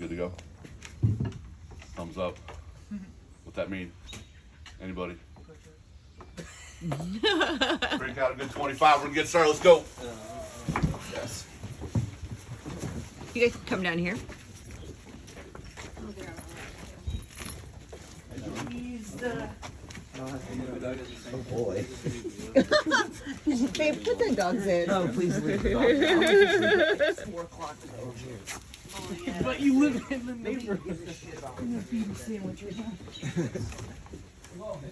Good to go? Thumbs up. What's that mean? Anybody? Break out a good 25. We're gonna get started. Let's go. Yes. You guys can come down here. Oh boy. Babe, put the dogs in. No, please leave the dog. It's 4 o'clock. Oh, jeez. But you live in the neighborhood.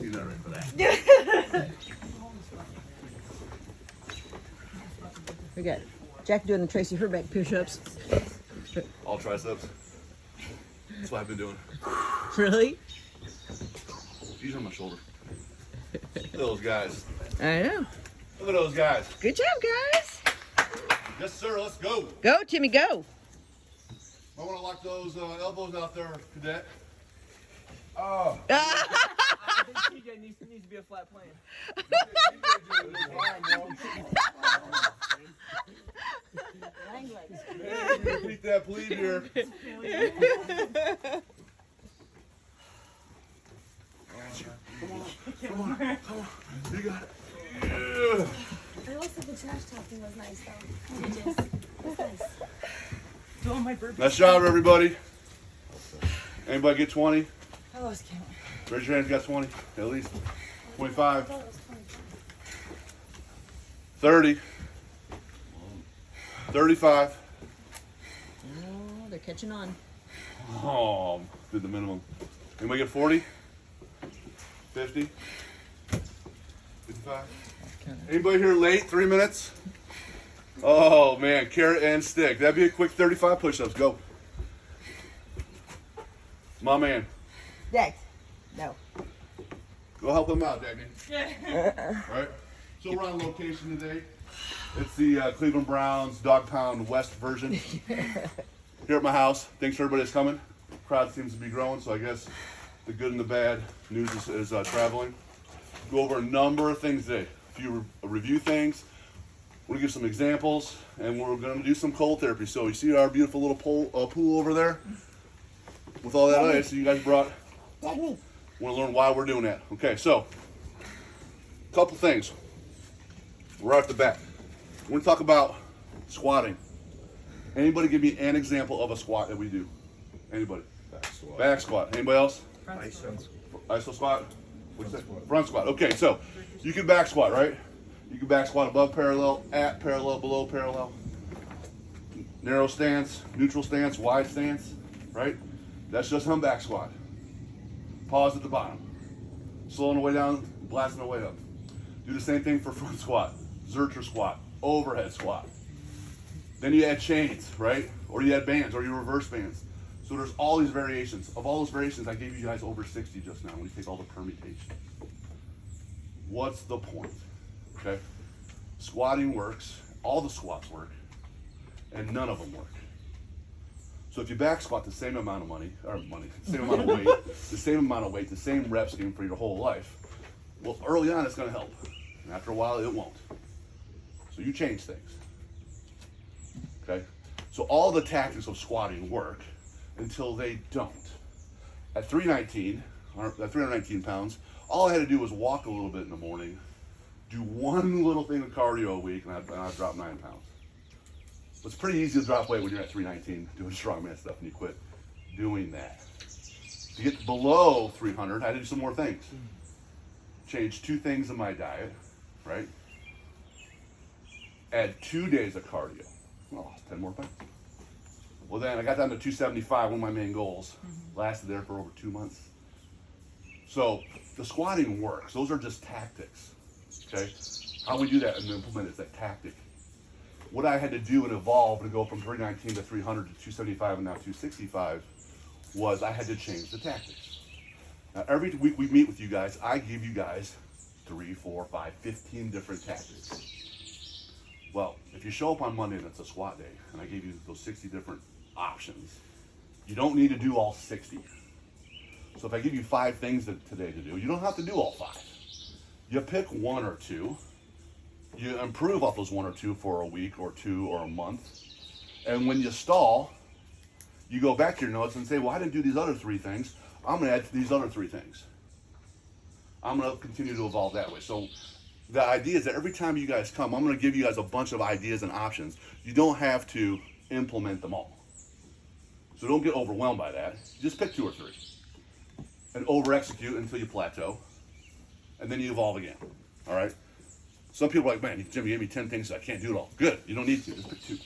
You're not ready for that. We got Jack doing the Tracy Herbeck push-ups. All triceps. That's what I've been doing. Really? These on my shoulder. Look at those guys. I know. Look at those guys. Good job, guys. Yes, sir. Let's go. Go, Timmy, go. I want to lock those elbows out there, cadet. Oh. I think TJ needs to be a flat plane. Repeat that, please, here. Come on. You got it. Yeah. I also the trash talking was nice though. It was nice. Do all my burpees. Nice job, everybody. Anybody get 20? I lost count. Raise your hands. Got 20 at least. 25. 30. 35. Oh, they're catching on. Oh, did the minimum. Anybody get 40? 50? 55? Anybody here late? 3 minutes? Oh man, carrot and stick. That'd be a quick 35 push-ups. Go. My man. Dex. No. Go help him out, Dagny. Right? So we're on location today. It's the Cleveland Browns Dog Pound West version. Here at my house. Thanks for everybody that's coming. Crowd seems to be growing, so I guess the good and the bad news is traveling. Go over a number of things today. A few review things. We're gonna give some examples, and we're gonna do some cold therapy. So you see our beautiful little pool over there with all that ice that you guys brought. Want to learn why we're doing that? Okay, so a couple things right off the bat. We're gonna talk about squatting. Anybody give me an example of a squat that we do? Anybody? Back squat. Back squat. Anybody else? ISO. ISO squat? What's that? Front squat. Okay, so you can back squat, right? You can back squat above parallel, at parallel, below parallel. Narrow stance, neutral stance, wide stance, right? That's just hum back squat. Pause at the bottom. Slowing the way down, blasting the way up. Do the same thing for front squat, Zercher squat, overhead squat. Then you add chains, right? Or you add bands, or you reverse bands. So there's all these variations. Of all those variations, I gave you guys over 60 just now when you take all the permutations. What's the point? Okay? Squatting works, all the squats work, and none of them work. So if you back squat the same amount of the same amount of weight, the same rep scheme for your whole life, well, early on it's gonna help. And after a while it won't. So you change things. Okay? So all the tactics of squatting work until they don't. At 319 pounds, all I had to do was walk a little bit in the morning, do one little thing of cardio a week, and I'd drop 9 pounds. It's pretty easy to drop weight when you're at 319 doing strongman stuff and you quit doing that. To get below 300, I had to do some more things. Change 2 things in my diet, right? Add 2 days of cardio. Oh, 10 more pounds. Well, then I got down to 275, one of my main goals. Lasted there for over 2 months. So the squatting works. Those are just tactics. Okay? How we do that and implement is that tactic. What I had to do and evolve to go from 319 to 300 to 275 and now 265 was I had to change the tactics. Now every week we meet with you guys, I give you guys 3, 4, 5, 15 different tactics. Well, if you show up on Monday and it's a squat day, and I gave you those 60 different options, you don't need to do all 60. So if I give you 5 things today to do, you don't have to do all 5. You pick 1 or 2, you improve off those 1 or 2 for a week or 2 or a month, and when you stall, you go back to your notes and say, well, I didn't do these other 3 things. I'm going to add these other 3 things. I'm going to continue to evolve that way. So the idea is that every time you guys come, I'm going to give you guys a bunch of ideas and options. You don't have to implement them all. So don't get overwhelmed by that. Just pick 2 or 3 and over execute until you plateau, and then you evolve again. All right. Some people are like, man, Jim, you gave me 10 things, so I can't do it all. Good. You don't need to. Just pick 2.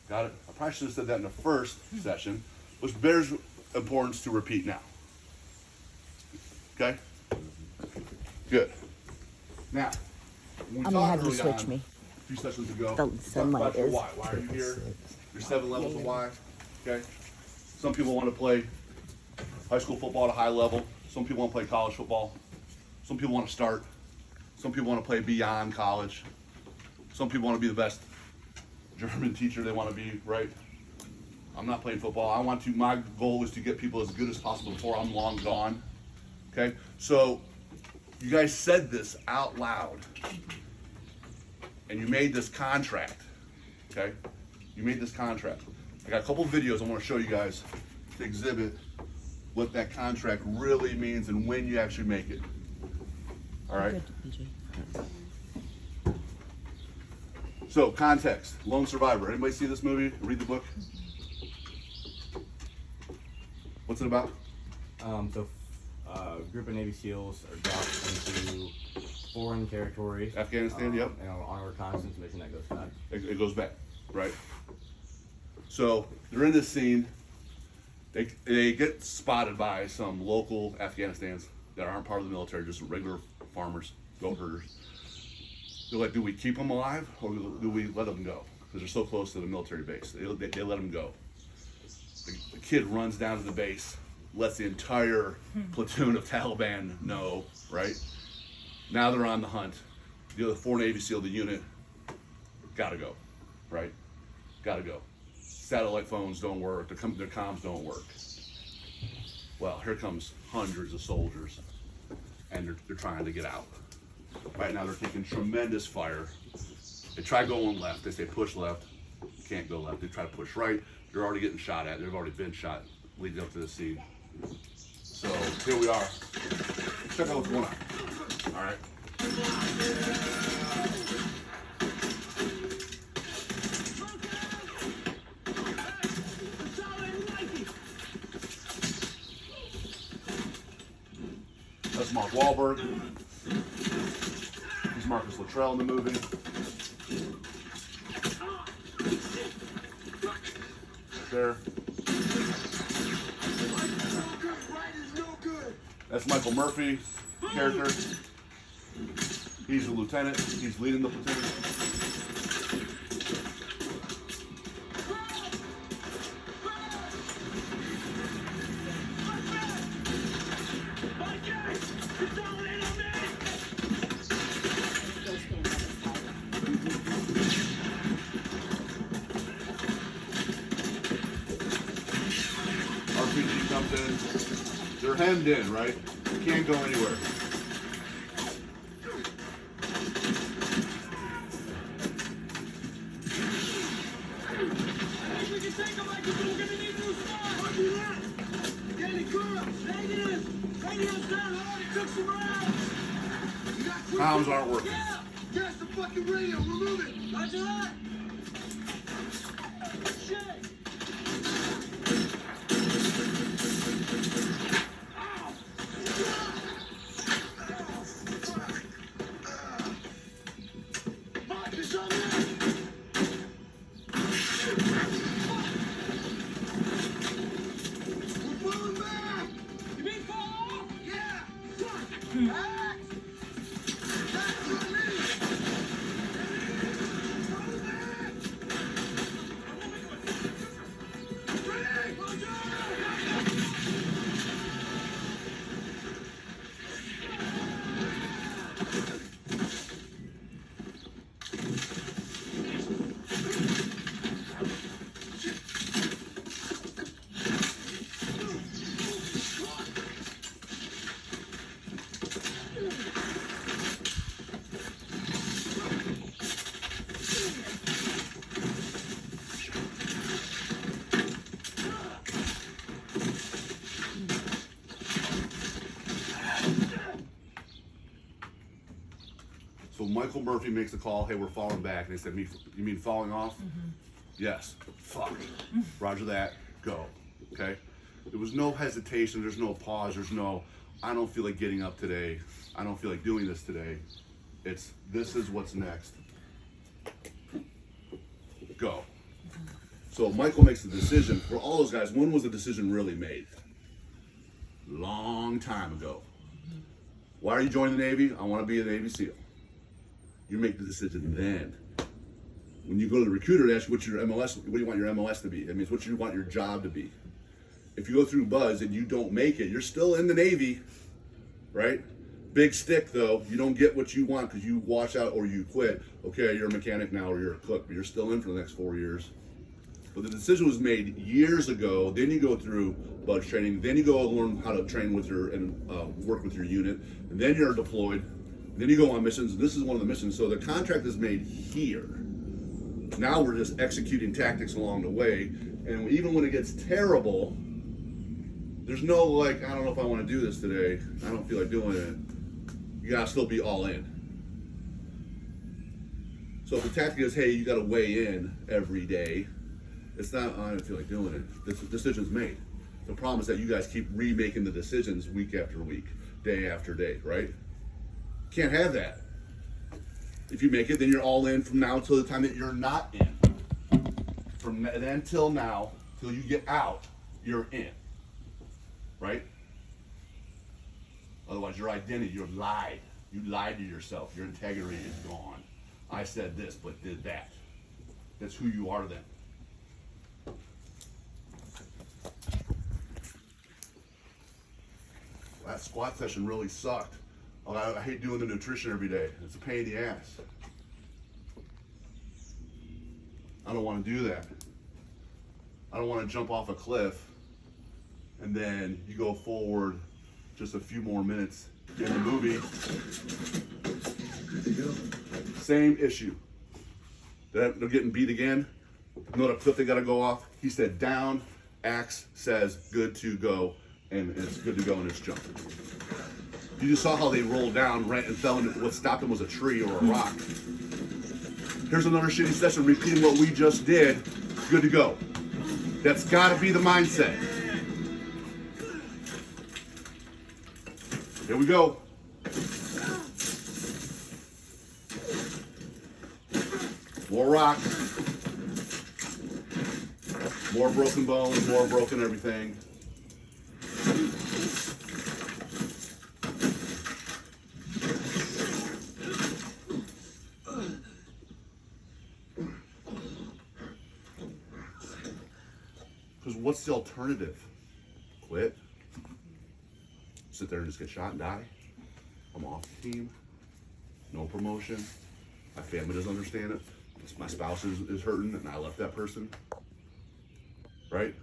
Got it? I probably should have said that in the first session, which bears importance to repeat now. Okay? Good. Now, when we I'm gonna have you talked early switch on, me. a few sessions ago, The we talked sunlight about your is- why. Why are you here? There's 7 levels of why. Okay? Some people want to play high school football at a high level. Some people want to play college football. Some people want to start. Some people want to play beyond college. Some people want to be the best German teacher they want to be, right? I'm not playing football. My goal is to get people as good as possible before I'm long gone. Okay? So you guys said this out loud. And you made this contract. Okay? You made this contract. I got a couple of videos I want to show you guys to exhibit what that contract really means and when you actually make it. All right? Good, BJ. So, context, Lone Survivor. Anybody see this movie? Read the book? What's it about? Group of Navy SEALs are dropped into foreign territory. Afghanistan, yep. And on a reconnaissance mission that goes back. It goes back, right? So, they're in this scene. They get spotted by some local Afghanistans that aren't part of the military, just regular farmers, goat herders. They're like, do we keep them alive or do we let them go? Because they're so close to the military base. They let them go. The kid runs down to the base, lets the entire platoon of Taliban know, right? Now they're on the hunt. The other 4 Navy SEAL, the unit, gotta go, right? Gotta go. Satellite phones don't work, their comms don't work. Well, here comes hundreds of soldiers, and they're trying to get out. Right now they're taking tremendous fire. They try going left, they say push left, can't go left. They try to push right, they're already getting shot at. They've already been shot leading up to the scene. So here we are. Check out what's going on. All right. That's Mark Wahlberg. He's Marcus Luttrell in the movie. Right there. That's Michael Murphy character. He's a lieutenant. He's leading the platoon. RPG comes in. They're hemmed in, right? Can't go anywhere. Comms aren't working. Gas the fucking radio, we're moving! Roger that! Shit! Marcus on me! We're falling back! You mean fall off? Yeah! Fuck! Act! That's what I mean! Ready? Roger! Michael Murphy makes a call, hey, we're falling back. And they said, you mean falling off? Yes. Fuck. Roger that. Go. Okay? There was no hesitation. There's no pause. There's no, I don't feel like getting up today. I don't feel like doing this today. It's, this is what's next. Go. So Michael makes the decision. For all those guys, when was the decision really made? Long time ago. Why are you joining the Navy? I want to be a Navy SEAL. You make the decision then. When you go to the recruiter, they ask you what's your MLS, what do you want your MLS to be? That means what do you want your job to be? If you go through Buzz and you don't make it, you're still in the Navy, right? Big stick though, you don't get what you want because you wash out or you quit. Okay, you're a mechanic now or you're a cook, but you're still in for the next 4 years. But the decision was made years ago. Then you go through Buzz training. Then you go learn how to train with your and work with your unit. And then you're deployed. Then you go on missions. This is one of the missions. So the contract is made here. Now we're just executing tactics along the way. And even when it gets terrible, there's no like, I don't know if I want to do this today. I don't feel like doing it. You gotta still be all in. So if the tactic is, hey, you gotta weigh in every day, it's not, I don't feel like doing it. The decision's made. The problem is that you guys keep remaking the decisions week after week, day after day, right? Can't have that. If you make it, then you're all in from now until the time that you're not in. From then till now, till you get out, you're in, right? Otherwise, your identity, you lied. You lied to yourself. Your integrity is gone. I said this, but did that. That's who you are then. That squat session really sucked. I hate doing the nutrition every day. It's a pain in the ass. I don't want to do that. I don't want to jump off a cliff and then you go forward just a few more minutes in the movie. Same issue. They're getting beat again. Know the cliff they got to go off. He said down. Axe says good to go, and it's good to go in its jump. You just saw how they rolled down, ran and fell, and what stopped them was a tree or a rock. Here's another shitty session repeating what we just did. Good to go. That's got to be the mindset. Here we go. More rocks. More broken bones, more broken everything. Because what's the alternative? Quit? Sit there and just get shot and die? I'm off the team. No promotion. My family doesn't understand it. My spouse is hurting and I left that person. Right?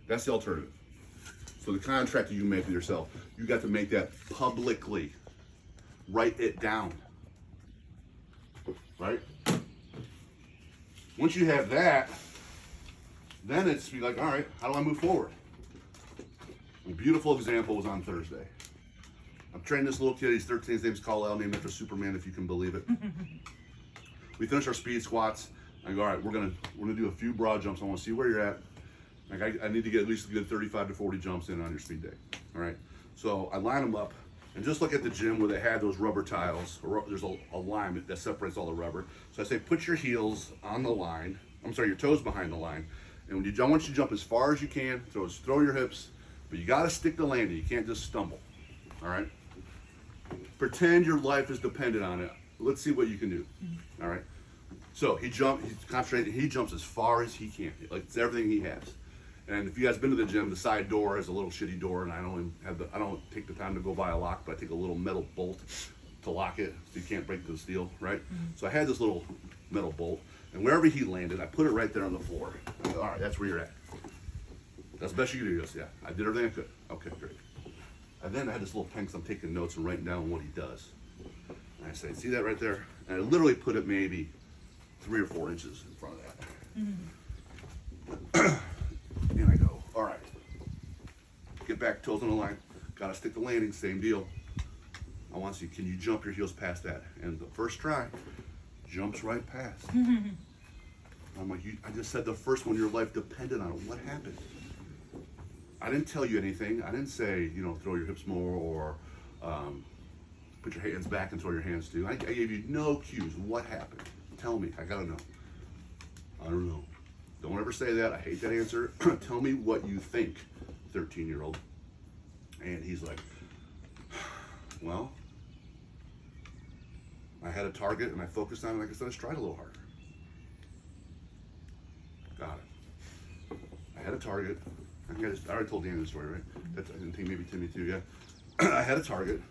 That's the alternative. So the contract that you make with yourself, you got to make that publicly. Write it down. Right? Once you have that, then it's be like, all right, how do I move forward? A beautiful example was on Thursday. I'm training this little kid, he's 13, his name's Kal-El, named after Superman, if you can believe it. We finish our speed squats. I go, all right, we're gonna do a few broad jumps. I want to see where you're at. Like I need to get at least a good 35 to 40 jumps in on your speed day. All right. So I line them up, and just like at the gym where they had those rubber tiles, there's a line that separates all the rubber. So I say, put your heels on the line. I'm sorry, your toes behind the line. And when you jump, I want you to jump as far as you can. Throw your hips, but you got to stick the landing. You can't just stumble. All right. Pretend your life is dependent on it. Let's see what you can do. All right. So he's concentrating, he jumps as far as he can. Like it's everything he has. And if you guys been to the gym, the side door has a little shitty door, and I don't take the time to go buy a lock, but I take a little metal bolt to lock it so you can't break the steel, right? So I had this little metal bolt, and wherever he landed, I put it right there on the floor. I said, all right, that's where you're at. That's the best you can do. He goes, yeah, I did everything I could. Okay, great. And then I had this little pen because I'm taking notes and writing down what he does. And I say, see that right there? And I literally put it maybe 3 or 4 inches in front of that. And I go, all right, get back, toes on the line. Gotta stick the landing, same deal. I want to see, can you jump your heels past that? And the first try, jumps right past. I'm like, I just said the first one, your life depended on it. What happened? I didn't tell you anything. I didn't say, throw your hips more or put your hands back and throw your hands too. I gave you no cues. What happened? Tell me. I gotta know. I don't know. Don't ever say that. I hate that answer. Tell me what you think, 13-year-old. And he's like, well, I had a target and I focused on it. Like I said, I tried a little harder. Got it. I had a target. I already told Danny the story, right? I think maybe Timmy too, yeah. I had a target.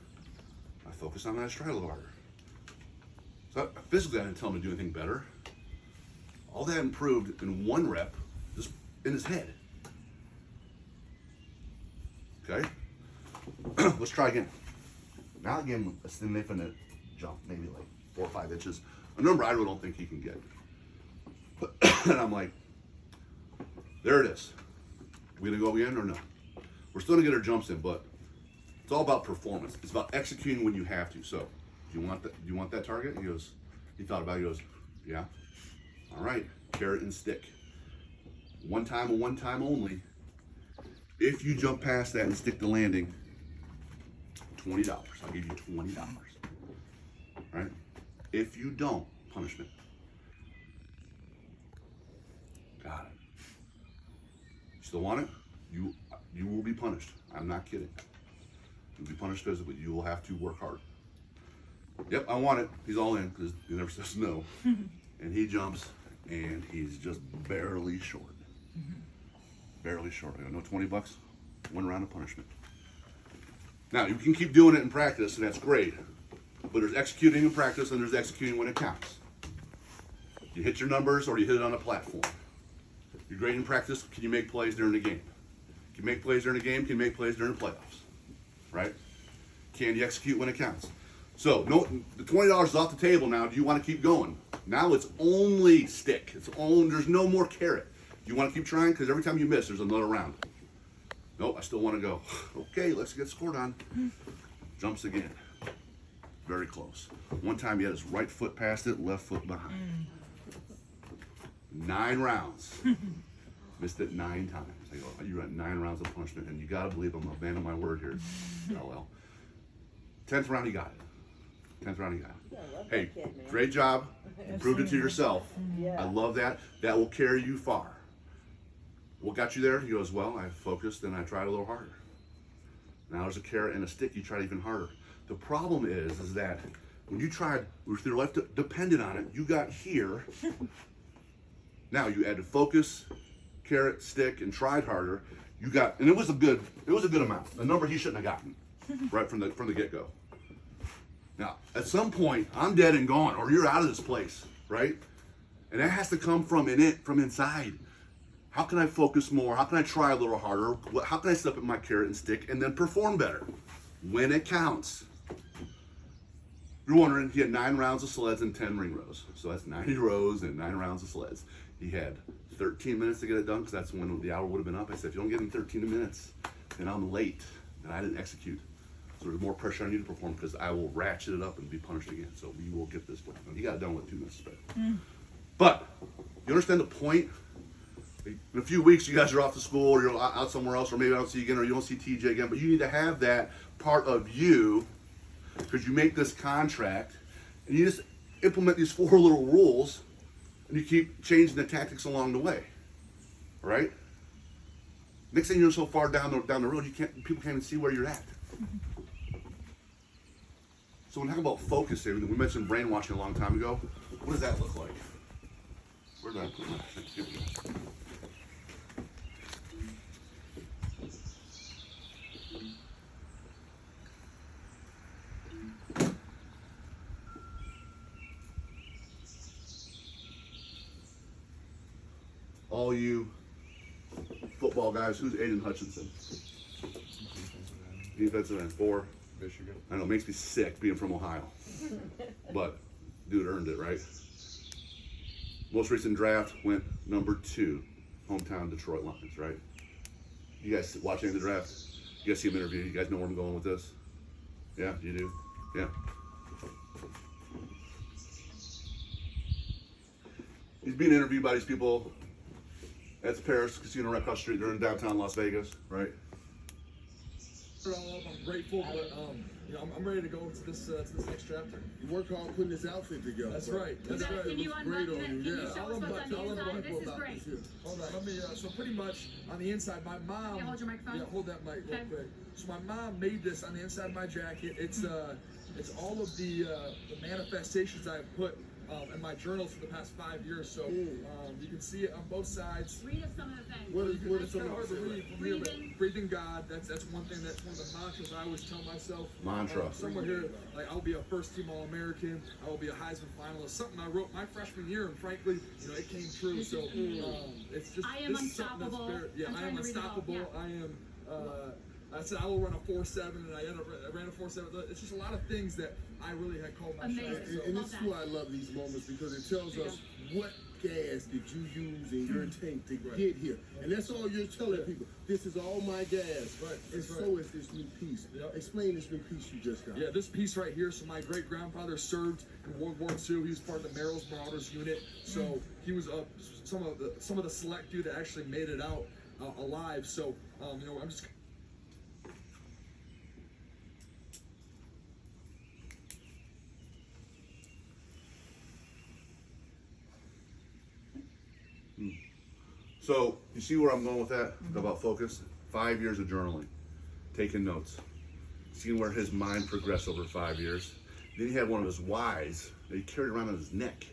I focused on it. I tried a little harder. So physically, I didn't tell him to do anything better. All that improved in one rep, just in his head. Okay? Let's try again. Now I give him a significant jump, maybe like 4 or 5 inches. A number I really don't think he can get. And I'm like, there it is. We gonna go again or no? We're still gonna get our jumps in, but it's all about performance. It's about executing when you have to. So, do you want that target? He thought about it, he goes, yeah. All right, carrot and stick. One time and one time only. If you jump past that and stick the landing, $20. I'll give you $20. Right? If you don't, punishment. Got it. Still want it? You will be punished. I'm not kidding. You'll be punished physically. You will have to work hard. Yep, I want it. He's all in because he never says no. And he jumps, and he's just barely short. Barely short. I go, no, $20, 1 round of punishment. Now, you can keep doing it in practice, and that's great. But there's executing in practice, and there's executing when it counts. You hit your numbers, or you hit it on a platform. You're great in practice. Can you make plays during the game? Can you make plays during the game? Can you make plays during the playoffs? Right? Can you execute when it counts? So, no, the $20 is off the table now. Do you want to keep going? Now it's only stick. There's no more carrot. Do you want to keep trying? Because every time you miss, there's another round. Nope, I still want to go. Okay, let's get scored on. Jumps again. Very close. One time he had his right foot past it, left foot behind. 9 rounds. Missed it 9 times. I go, you're at 9 rounds of punishment, and you got to believe I'm a man of my word here. Kal-El. 10th round, he got it. 10th round, he got it. Hey, great job. You proved it to yourself. I love that. That will carry you far. What got you there? He goes, well, I focused and I tried a little harder. Now there's a carrot and a stick, you tried even harder. The problem is that when you tried, with your life depended on it, you got here. Now you added focus, carrot, stick, and tried harder. You got, and it was a good amount. A number he shouldn't have gotten, right from the get-go. Now, at some point, I'm dead and gone, or you're out of this place, right? And that has to come from inside. How can I focus more? How can I try a little harder? How can I step up my carrot and stick and then perform better when it counts? You're wondering, he had 9 rounds of sleds and 10 ring rows. So that's 90 rows and 9 rounds of sleds. He had 13 minutes to get it done because that's when the hour would have been up. I said, if you don't get in 13 minutes, then I'm late and I didn't execute. So there's more pressure on you to perform because I will ratchet it up and be punished again. So we will get this done. And he got it done with 2 minutes to spare. But you understand the point? In a few weeks, you guys are off to school, or you're out somewhere else, or maybe I don't see you again, or you don't see TJ again. But you need to have that part of you, because you make this contract, and you just implement these 4 little rules, and you keep changing the tactics along the way. All right? Next thing you're so far down the road, people can't even see where you're at. So when we talk about focus, we mentioned brainwashing a long time ago. What does that look like? Where did I put my thing? All you football guys, who's Aiden Hutchinson? Defensive end, 4. Michigan. I know, it makes me sick being from Ohio. But, dude earned it, right? Most recent draft went number 2, hometown Detroit Lions, right? You guys watch any of the draft? You guys see him interview? You guys know where I'm going with this? Yeah, you do? Yeah. He's being interviewed by these people at the Paris Casino right across the street. They're in downtown Las Vegas, right? I'm grateful, but you know, I'm ready to go to this next chapter. You work hard putting this outfit together. That's right. That's right. Can you It looks unbutton great it? on Can you. you Yeah. show us what's on the inside? This is great. Hold on, let me. So pretty much on the inside, my mom. Yeah, hold your microphone. Yeah, hold that mic real Okay. quick. So my mom made this on the inside of my jacket. It's all of the manifestations I've put in my journals for the past 5 years. So you can see it on both sides. Read us some of the things. What is It's some kind of hard to of read from here, but breathing God. That's one thing. That's one of the mantras I always tell myself. Mantra. Somewhere here, like I'll be a first-team All-American. I will be a Heisman finalist. Something I wrote my freshman year, and frankly, you know, it came true. So it's just I am this is something that's unstoppable. yeah, I'm I trying am to read it all, unstoppable. yeah. I am. I said I will run a 4.7, and I ran a 4.7. It's just a lot of things that I really had called my shot. Amazing. And Love this is that. why I love these moments, because it tells us what gas did you use in your tank to get here. And that's all you're telling people. This is all my gas. Right. And That's so is this new piece. Yep. Explain this new piece you just got. Yeah, this piece right here. So my great grandfather served in World War II. He was part of the Merrill's Marauders unit. So he was some of the select few that actually made it out alive. So you know, I'm just. So you see where I'm going with that about focus? 5 years of journaling, taking notes, seeing where his mind progressed over 5 years. Then he had one of his whys that he carried around on his neck.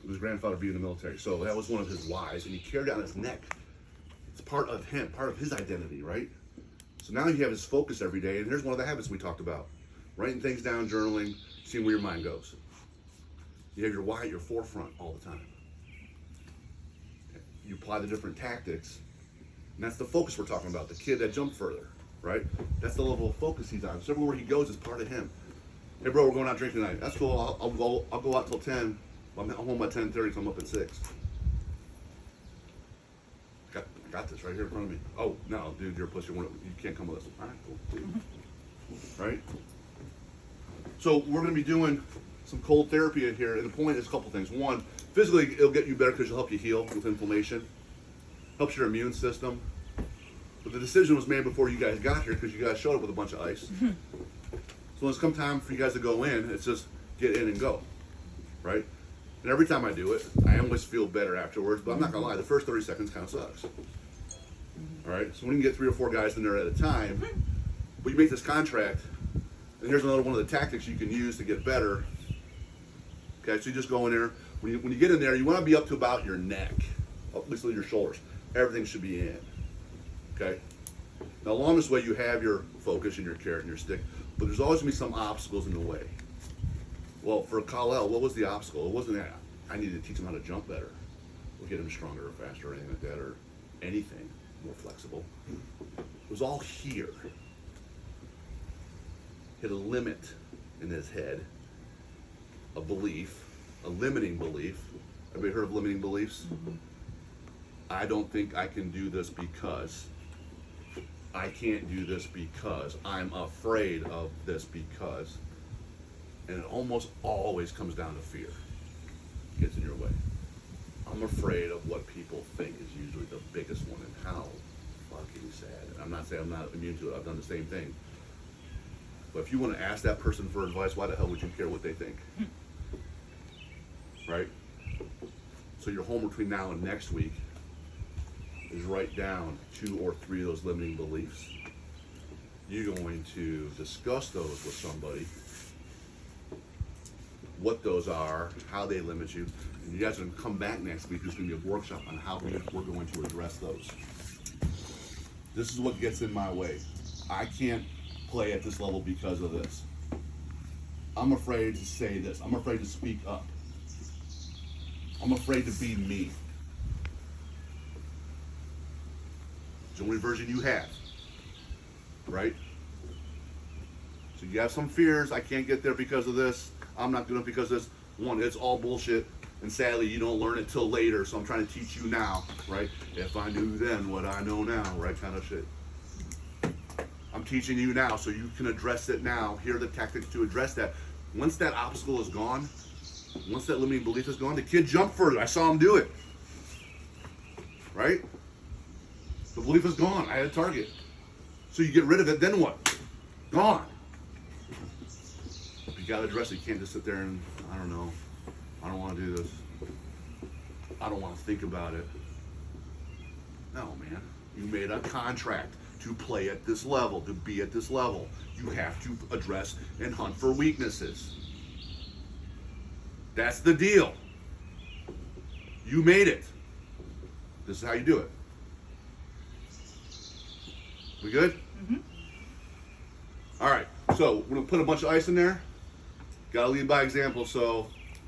His grandfather being in the military, so that was one of his whys, and he carried it on his neck. It's part of him, part of his identity, right? So now you have his focus every day, and here's one of the habits we talked about: writing things down, journaling, seeing where your mind goes. You have your why at your forefront all the time. You apply the different tactics, and that's the focus we're talking about. The kid that jumped further, right? That's the level of focus he's on. So everywhere he goes is part of him. Hey, bro, we're going out drinking tonight. That's cool. I'll go out till 10. I'm home by 10:30, so I'm up at 6. I got this right here in front of me. Oh no, dude, you're a pussy. You can't come with us. All right, cool. Right? So we're going to be doing some cold therapy in here, and the point is a couple things. One, physically, it'll get you better because it'll help you heal with inflammation. Helps your immune system. But the decision was made before you guys got here because you guys showed up with a bunch of ice. So when it's come time for you guys to go in, it's just get in and go, right? And every time I do it, I always feel better afterwards. But I'm not gonna lie, the first 30 seconds kind of sucks. All right, so when you can get 3 or 4 guys in there at a time, but you make this contract, and here's another one of the tactics you can use to get better. Okay, so you just go in there. When you get in there, you want to be up to about your neck, at least your shoulders. Everything should be in. Okay. Now along this way, you have your focus and your carrot and your stick, but there's always gonna be some obstacles in the way. Well, for Kal-El, what was the obstacle? It wasn't that I needed to teach him how to jump better, or get him stronger or faster, or anything like that, or anything more flexible. It was all here. Hit a limit in his head, a belief, a limiting belief. Everybody heard of limiting beliefs? I don't think I can do this because. I can't do this because. I'm afraid of this because. And it almost always comes down to fear. Gets in your way. I'm afraid of what people think is usually the biggest one, and how fucking sad. And I'm not saying I'm not immune to it. I've done the same thing. But if you want to ask that person for advice, why the hell would you care what they think? Right? So your homework between now and next week is write down 2 or 3 of those limiting beliefs. You're going to discuss those with somebody, what those are, how they limit you, and you guys are going to come back next week. There's going to be a workshop on how we're going to address those. This is what gets in my way. I can't play at this level because of this. I'm afraid to say this. I'm afraid to speak up. I'm afraid to be me. It's the only version you have, right? So you have some fears. I can't get there because of this. I'm not doing it because of this. One, it's all bullshit, and sadly you don't learn it till later, so I'm trying to teach you now, right? If I knew then what I know now, right, kind of shit. I'm teaching you now so you can address it now. Here are the tactics to address that. Once that obstacle is gone, once that limiting belief is gone, the kid jumped further. I saw him do it. Right? The belief is gone. I had a target. So you get rid of it, then what? Gone. You gotta address it. You can't just sit there and, I don't know, I don't want to do this. I don't want to think about it. No, man. You made a contract to play at this level, to be at this level. You have to address and hunt for weaknesses. That's the deal. You made it. This is how you do it. We good? Mm-hmm. All right. So we're gonna put a bunch of ice in there. Gotta lead by example. So